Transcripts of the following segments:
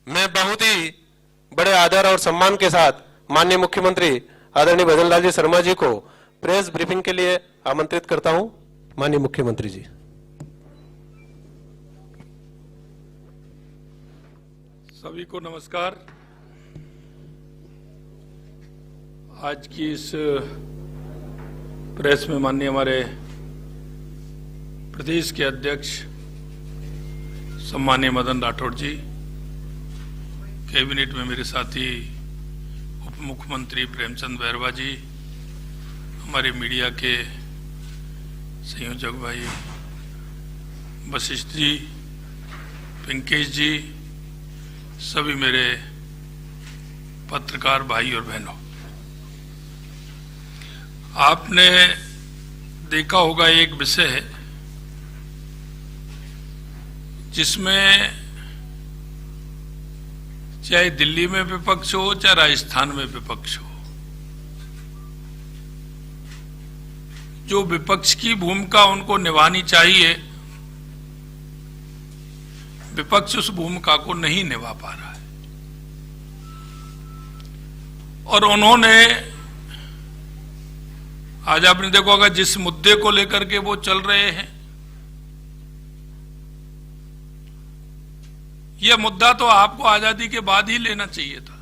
मैं बहुत ही बड़े आदर और सम्मान के साथ माननीय मुख्यमंत्री आदरणीय भजन लाल जी शर्मा जी को प्रेस ब्रीफिंग के लिए आमंत्रित करता हूं। माननीय मुख्यमंत्री जी। सभी को नमस्कार। आज की इस प्रेस में माननीय हमारे प्रदेश के अध्यक्ष सम्मानीय मदन राठौड़ जी, कैबिनेट में मेरे साथी उप मुख्यमंत्री प्रेमचंद बैरवा जी, हमारे मीडिया के संयोजक भाई वशिष्ठ जी, पिंकेश जी, सभी मेरे पत्रकार भाई और बहनों, आपने देखा होगा एक विषय है जिसमें चाहे दिल्ली में विपक्ष हो चाहे राजस्थान में विपक्ष हो, जो विपक्ष की भूमिका उनको निभानी चाहिए, विपक्ष उस भूमिका को नहीं निभा पा रहा है। और उन्होंने आज आपने देखा होगा जिस मुद्दे को लेकर के वो चल रहे हैं, यह मुद्दा तो आपको आजादी के बाद ही लेना चाहिए था,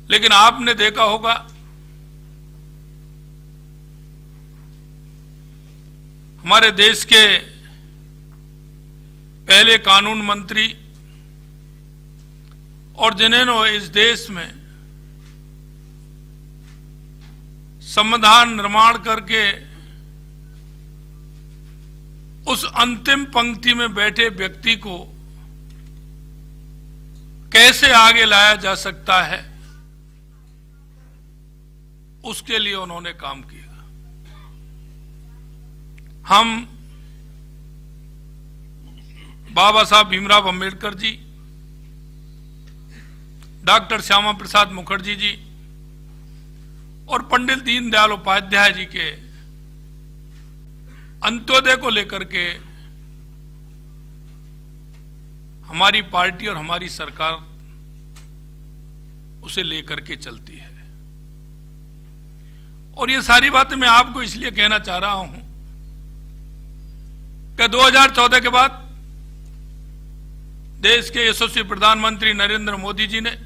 लेकिन आपने देखा होगा हमारे देश के पहले कानून मंत्री और जिन्होंने इस देश में संविधान निर्माण करके उस अंतिम पंक्ति में बैठे व्यक्ति को कैसे आगे लाया जा सकता है, उसके लिए उन्होंने काम किया। हम बाबा साहब भीमराव अंबेडकर जी, डॉक्टर श्यामा प्रसाद मुखर्जी जी और पंडित दीनदयाल उपाध्याय जी के अंत्योदय को लेकर के हमारी पार्टी और हमारी सरकार उसे लेकर के चलती है। और ये सारी बातें मैं आपको इसलिए कहना चाह रहा हूं कि 2014 के बाद देश के यशस्वी प्रधानमंत्री नरेंद्र मोदी जी ने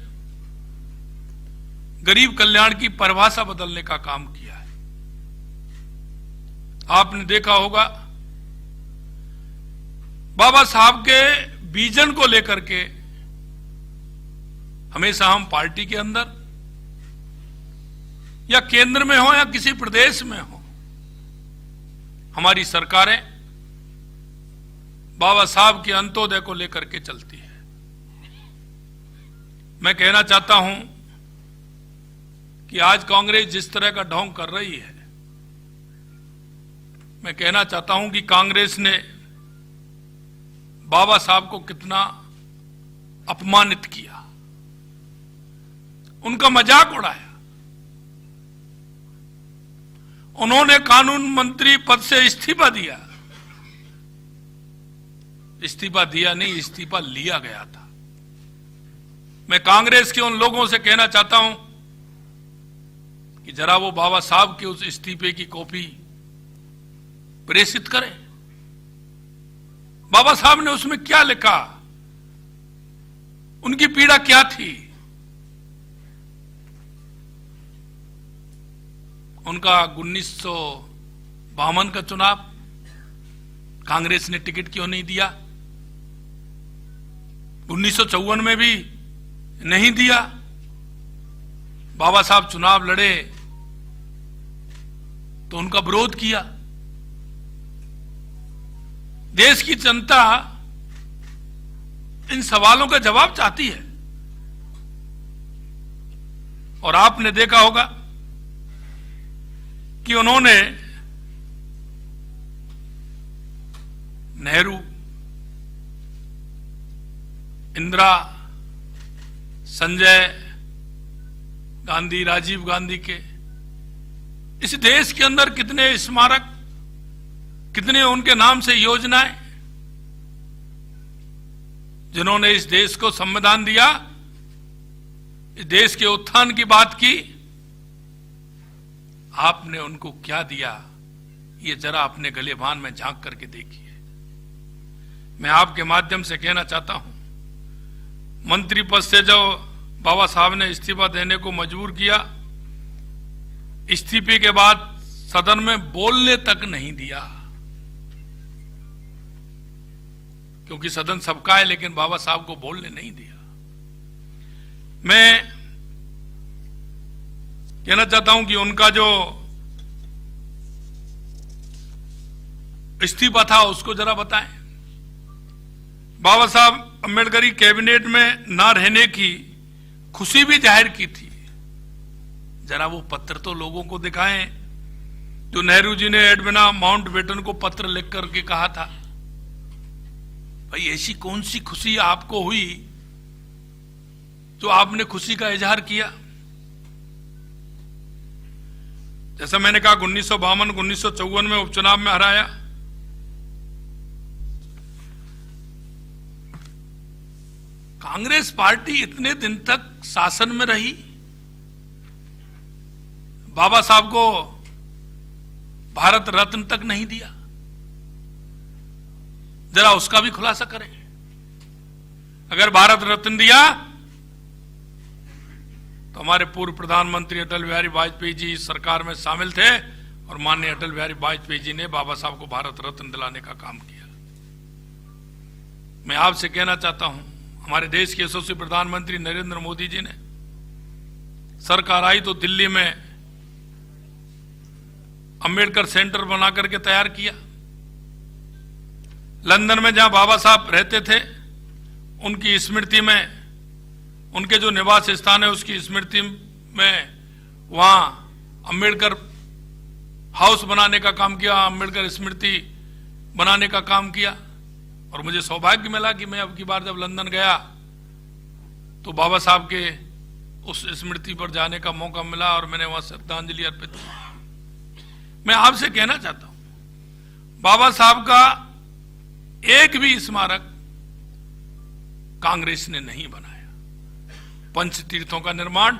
गरीब कल्याण की परिभाषा बदलने का काम किया है। आपने देखा होगा बाबा साहब के विजन को लेकर के हमेशा हम पार्टी के अंदर या केंद्र में हो या किसी प्रदेश में हो, हमारी सरकारें बाबा साहब के अंत्योदय को लेकर के चलती है। मैं कहना चाहता हूं कि आज कांग्रेस जिस तरह का ढोंग कर रही है, मैं कहना चाहता हूं कि कांग्रेस ने बाबा साहब को कितना अपमानित किया, उनका मजाक उड़ाया। उन्होंने कानून मंत्री पद से इस्तीफा दिया, इस्तीफा दिया नहीं, इस्तीफा लिया गया था। मैं कांग्रेस के उन लोगों से कहना चाहता हूं कि जरा वो बाबा साहब के उस इस्तीफे की कॉपी प्रेषित करें। बाबा साहब ने उसमें क्या लिखा, उनकी पीड़ा क्या थी, उनका 1952 का चुनाव कांग्रेस ने टिकट क्यों नहीं दिया, 1954 में भी नहीं दिया। बाबा साहब चुनाव लड़े तो उनका विरोध किया। देश की जनता इन सवालों का जवाब चाहती है। और आपने देखा होगा कि उन्होंने नेहरू, इंदिरा, संजय गांधी, राजीव गांधी के इस देश के अंदर कितने स्मारक, कितने उनके नाम से योजनाएं जिन्होंने इस देश को संविधान दिया, इस देश के उत्थान की बात की, आपने उनको क्या दिया, ये जरा अपने गलेभान में झांक करके देखिए। मैं आपके माध्यम से कहना चाहता हूं, मंत्री पद से जो बाबा साहब ने इस्तीफा देने को मजबूर किया, इस्तीफे के बाद सदन में बोलने तक नहीं दिया, क्योंकि सदन सबका है, लेकिन बाबा साहब को बोलने नहीं दिया। मैं कहना चाहता हूं कि उनका जो इस्तीफा था उसको जरा बताएं। बाबा साहब अम्बेडकरी कैबिनेट में ना रहने की खुशी भी जाहिर की थी, जरा वो पत्र तो लोगों को दिखाएं जो नेहरू जी ने एडविना माउंटबेटन को पत्र लिख करके कहा था। भाई ऐसी कौन सी खुशी आपको हुई जो आपने खुशी का इजहार किया? जैसा मैंने कहा 1952 1954 में उपचुनाव में हराया, कांग्रेस पार्टी इतने दिन तक शासन में रही, बाबा साहब को भारत रत्न तक नहीं दिया, जरा उसका भी खुलासा करें। अगर भारत रत्न दिया तो हमारे पूर्व प्रधानमंत्री अटल बिहारी वाजपेयी जी इस सरकार में शामिल थे और माननीय अटल बिहारी वाजपेयी जी ने बाबा साहब को भारत रत्न दिलाने का काम किया। मैं आपसे कहना चाहता हूं, हमारे देश के यशस्वी प्रधानमंत्री नरेंद्र मोदी जी ने सरकार आई तो दिल्ली में अंबेडकर सेंटर बना करके तैयार किया। लंदन में जहां बाबा साहब रहते थे उनकी स्मृति में, उनके जो निवास स्थान है उसकी स्मृति में वहां अंबेडकर हाउस बनाने का काम किया, अंबेडकर स्मृति बनाने का काम किया। और मुझे सौभाग्य मिला कि मैं अब की बार जब लंदन गया तो बाबा साहब के उस स्मृति पर जाने का मौका मिला और मैंने वहां श्रद्धांजलि अर्पित की। मैं आपसे कहना चाहता हूं, बाबा साहब का एक भी स्मारक कांग्रेस ने नहीं बनाया। पंच तीर्थों का निर्माण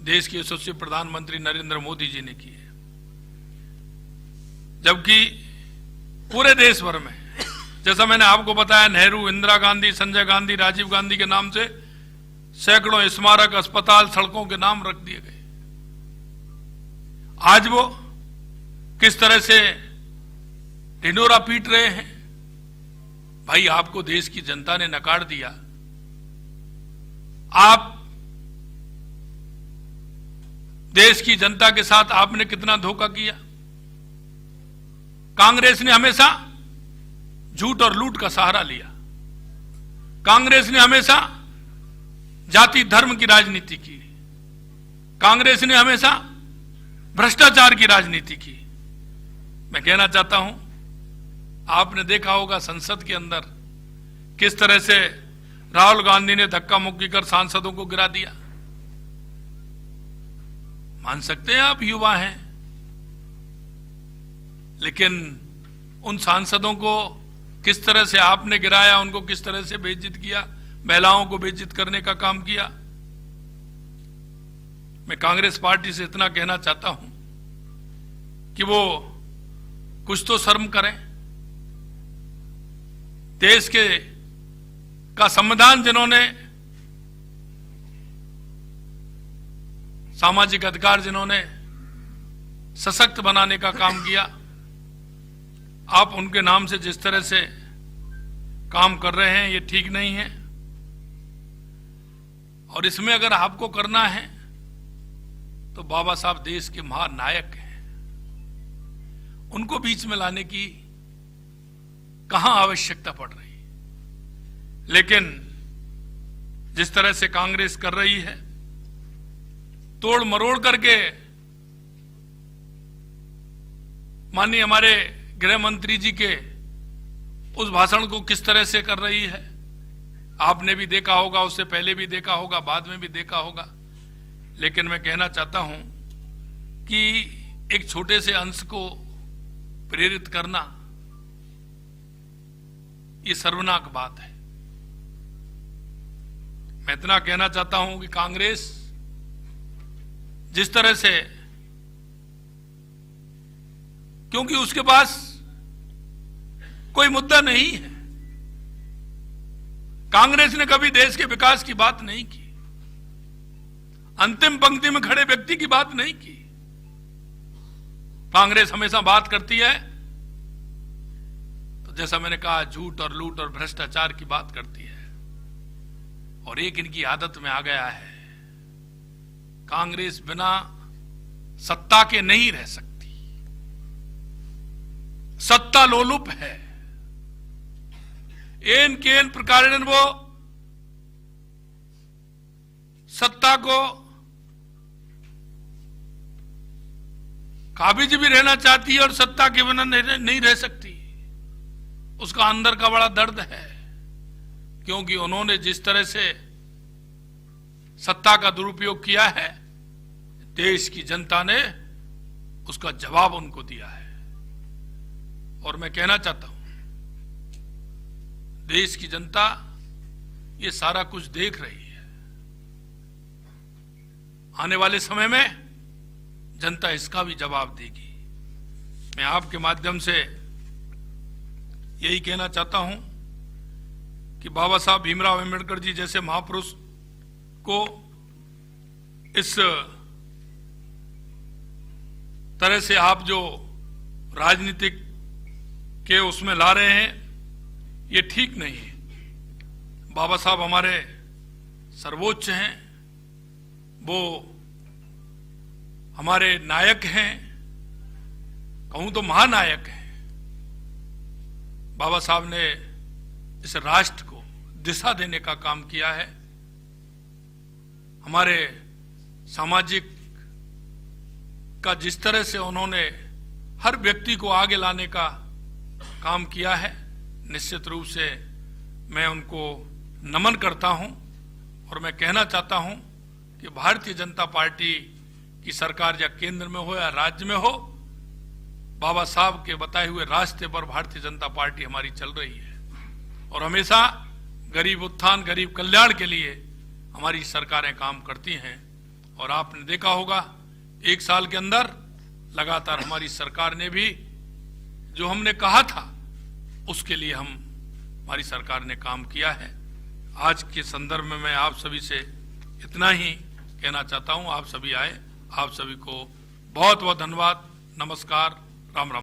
देश के यशस्वी प्रधानमंत्री नरेंद्र मोदी जी ने किया, जबकि पूरे देश भर में, जैसा मैंने आपको बताया, नेहरू, इंदिरा गांधी, संजय गांधी, राजीव गांधी के नाम से सैकड़ों स्मारक, अस्पताल, सड़कों के नाम रख दिए गए। आज वो किस तरह से ढिंढोरा पीट रहे हैं। भाई आपको देश की जनता ने नकार दिया, आप देश की जनता के साथ आपने कितना धोखा किया। कांग्रेस ने हमेशा झूठ और लूट का सहारा लिया, कांग्रेस ने हमेशा जाति धर्म की राजनीति की, कांग्रेस ने हमेशा भ्रष्टाचार की राजनीति की। मैं कहना चाहता हूं, आपने देखा होगा संसद के अंदर किस तरह से राहुल गांधी ने धक्का मुक्की कर सांसदों को गिरा दिया। मान सकते हैं आप युवा हैं, लेकिन उन सांसदों को किस तरह से आपने गिराया, उनको किस तरह से बेइज्जत किया, महिलाओं को बेइज्जत करने का काम किया। मैं कांग्रेस पार्टी से इतना कहना चाहता हूं कि वो कुछ तो शर्म करें। देश के का संविधान जिन्होंने, सामाजिक अधिकार जिन्होंने सशक्त बनाने का काम किया, आप उनके नाम से जिस तरह से काम कर रहे हैं ये ठीक नहीं है। और इसमें अगर आपको करना है तो बाबा साहब देश के महानायक हैं, उनको बीच में लाने की कहां आवश्यकता पड़ रही। लेकिन जिस तरह से कांग्रेस कर रही है, तोड़ मरोड़ करके, माननीय हमारे गृह मंत्री जी के उस भाषण को किस तरह से कर रही है, आपने भी देखा होगा, उससे पहले भी देखा होगा, बाद में भी देखा होगा। लेकिन मैं कहना चाहता हूं कि एक छोटे से अंश को प्रेरित करना ये सर्वनाक बात है। मैं इतना कहना चाहता हूं कि कांग्रेस जिस तरह से, क्योंकि उसके पास कोई मुद्दा नहीं है, कांग्रेस ने कभी देश के विकास की बात नहीं की, अंतिम पंक्ति में खड़े व्यक्ति की बात नहीं की। कांग्रेस हमेशा बात करती है तो जैसा मैंने कहा, झूठ और लूट और भ्रष्टाचार की बात करती है, और एक इनकी आदत में आ गया है, कांग्रेस बिना सत्ता के नहीं रह सकती, सत्ता लोलुप है। एन केन प्रकार वो सत्ता को काबिज भी रहना चाहती है और सत्ता के बिना नहीं रह सकती। उसका अंदर का बड़ा दर्द है, क्योंकि उन्होंने जिस तरह से सत्ता का दुरुपयोग किया है, देश की जनता ने उसका जवाब उनको दिया है। और मैं कहना चाहता हूं, देश की जनता ये सारा कुछ देख रही है। आने वाले समय में जनता इसका भी जवाब देगी। मैं आपके माध्यम से यही कहना चाहता हूं कि बाबा साहब भीमराव अम्बेडकर जी जैसे महापुरुष को इस तरह से आप जो राजनीतिक के उसमें ला रहे हैं, ये ठीक नहीं है। बाबा साहब हमारे सर्वोच्च हैं, वो हमारे नायक हैं, कहूं तो महानायक हैं। बाबा साहब ने इस राष्ट्र को दिशा देने का काम किया है, हमारे सामाजिक का जिस तरह से उन्होंने हर व्यक्ति को आगे लाने का काम किया है, निश्चित रूप से मैं उनको नमन करता हूं। और मैं कहना चाहता हूं कि भारतीय जनता पार्टी की सरकार या केंद्र में हो या राज्य में हो, बाबा साहब के बताए हुए रास्ते पर भारतीय जनता पार्टी हमारी चल रही है, और हमेशा गरीब उत्थान, गरीब कल्याण के लिए हमारी सरकारें काम करती हैं। और आपने देखा होगा, एक साल के अंदर लगातार हमारी सरकार ने भी जो हमने कहा था उसके लिए हमारी सरकार ने काम किया है। आज के संदर्भ में मैं आप सभी से इतना ही कहना चाहता हूं। आप सभी आए, आप सभी को बहुत बहुत धन्यवाद। नमस्कार, राम राम।